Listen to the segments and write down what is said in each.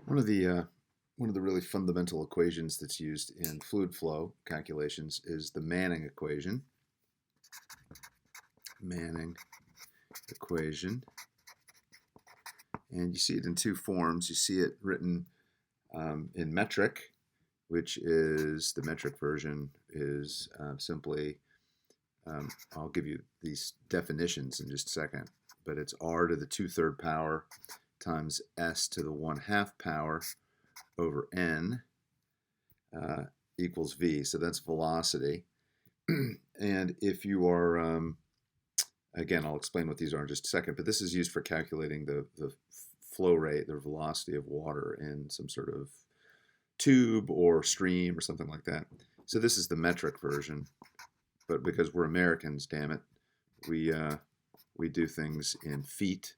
One of the uh, one of the really fundamental equations that's used in fluid flow calculations is the Manning equation. Manning equation, and you see it in two forms. You see it written in metric, which is the metric version is simply. I'll give you these definitions in just a second, but it's r to the 2/3 power times s to the 1/2 power over n uh, equals v. So that's velocity. And if you are, again, I'll explain what these are in just a second, but this is used for calculating the flow rate, the velocity of water in some sort of tube or stream or something like that. So this is the metric version, but because we're Americans, damn it, we do things in feet,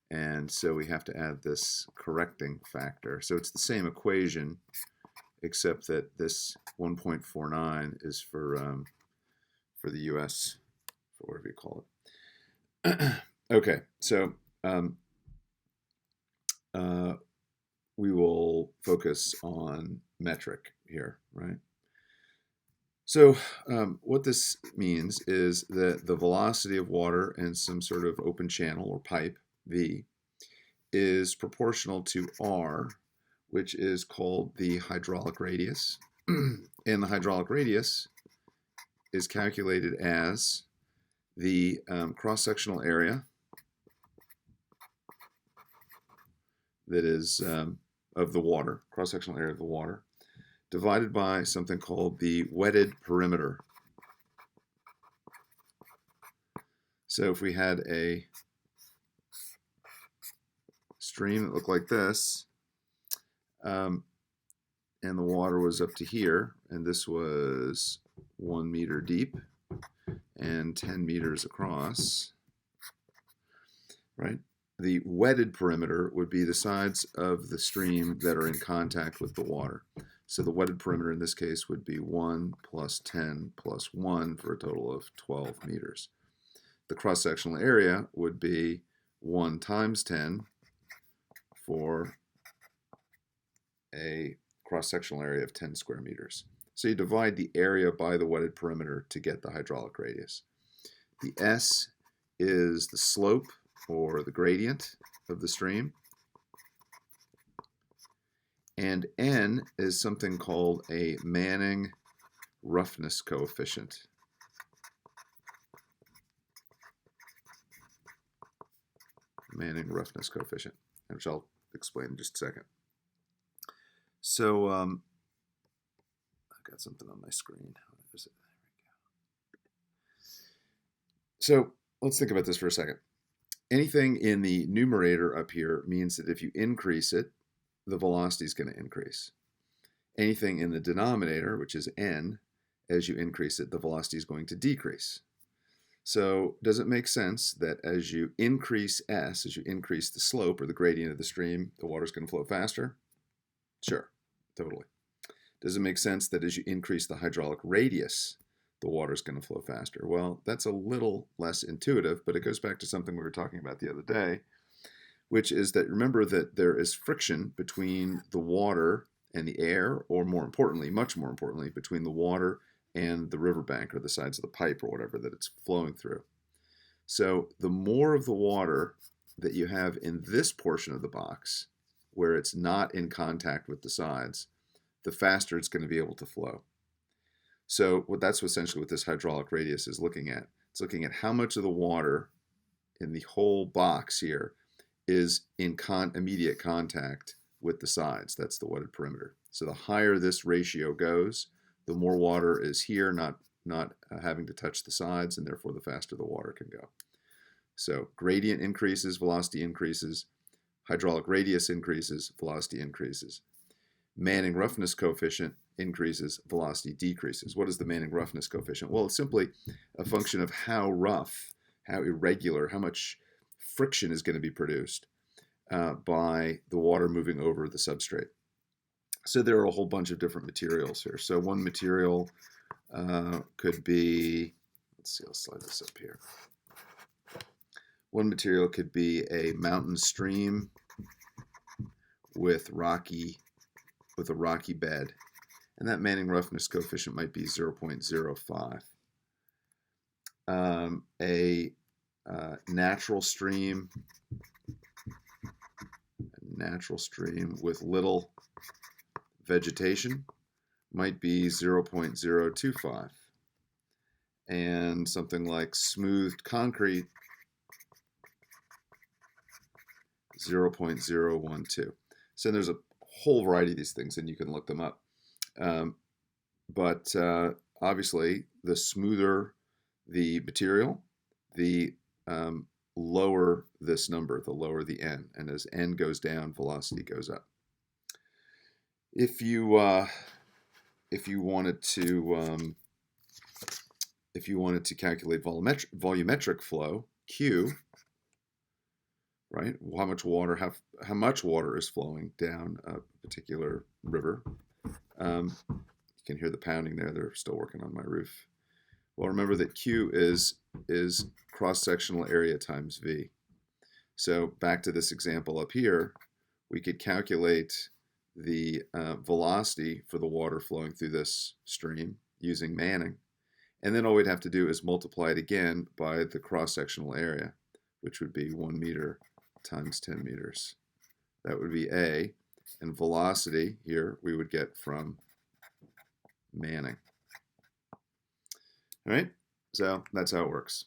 and so we have to add this correcting factor. So it's the same equation, except that this 1.49 is for the U.S., for whatever you call it. Okay, so uh, we will focus on metric here, right? So what this means is that the velocity of water in some sort of open channel or pipe, V, is proportional to R, which is called the hydraulic radius. And the hydraulic radius is calculated as the cross-sectional area that is of the water, cross-sectional area of the water, divided by something called the wetted perimeter. So if we had a stream that looked like this, and the water was up to here, and this was 1 meter deep and 10 meters across, right? The wetted perimeter would be the sides of the stream that are in contact with the water. So the wetted perimeter in this case would be 1 plus 10 plus 1 for a total of 12 meters. The cross-sectional area would be 1 times 10 for a cross-sectional area of 10 square meters. So you divide the area by the wetted perimeter to get the hydraulic radius. The S is the slope or the gradient of the stream. And N is something called a Manning roughness coefficient. Manning roughness coefficient, which I'll explain in just a second. So I've got something on my screen. There we go. So let's think about this for a second. Anything in the numerator up here means that if you increase it, the velocity is going to increase. Anything in the denominator, which is n, as you increase it, the velocity is going to decrease. So does it make sense that as you increase s, as you increase the slope or the gradient of the stream, the water is going to flow faster? Sure, totally. Does it make sense that as you increase the hydraulic radius, the water is going to flow faster? Well, that's a little less intuitive, but it goes back to something we were talking about the other day, which is that remember that there is friction between the water and the air, or more importantly, much more importantly, between the water and the riverbank or the sides of the pipe or whatever that it's flowing through. So the more of the water that you have in this portion of the box, where it's not in contact with the sides, the faster it's going to be able to flow. So that's essentially what this hydraulic radius is looking at. It's looking at how much of the water in the whole box here is in immediate contact with the sides. That's the wetted perimeter. So the higher this ratio goes, the more water is here, not having to touch the sides, and therefore the faster the water can go. So gradient increases, velocity increases, hydraulic radius increases, velocity increases. Manning roughness coefficient increases, velocity decreases. What is the Manning roughness coefficient? Well, it's simply a function of how rough, how irregular, how much friction is going to be produced by the water moving over the substrate. So there are a whole bunch of different materials here. So one material could be, let's see, I'll slide this up here. One material could be a mountain stream with a rocky bed, and that Manning roughness coefficient might be 0.05. A natural stream with little vegetation might be 0.025. And something like smoothed concrete, 0.012. So there's a whole variety of these things, and you can look them up. But obviously, the smoother the material, the lower this number, the lower the n. And as n goes down, velocity goes up. If you wanted to calculate volumetric flow, Q, right? How much water is flowing down a particular river? You can hear the pounding there. They're still working on my roof. Well, remember that Q is cross-sectional area times V. So back to this example up here, we could calculate the velocity for the water flowing through this stream using Manning. And then all we'd have to do is multiply it again by the cross-sectional area, which would be 1 meter times 10 meters. That would be A. And velocity here we would get from Manning. All right, so that's how it works.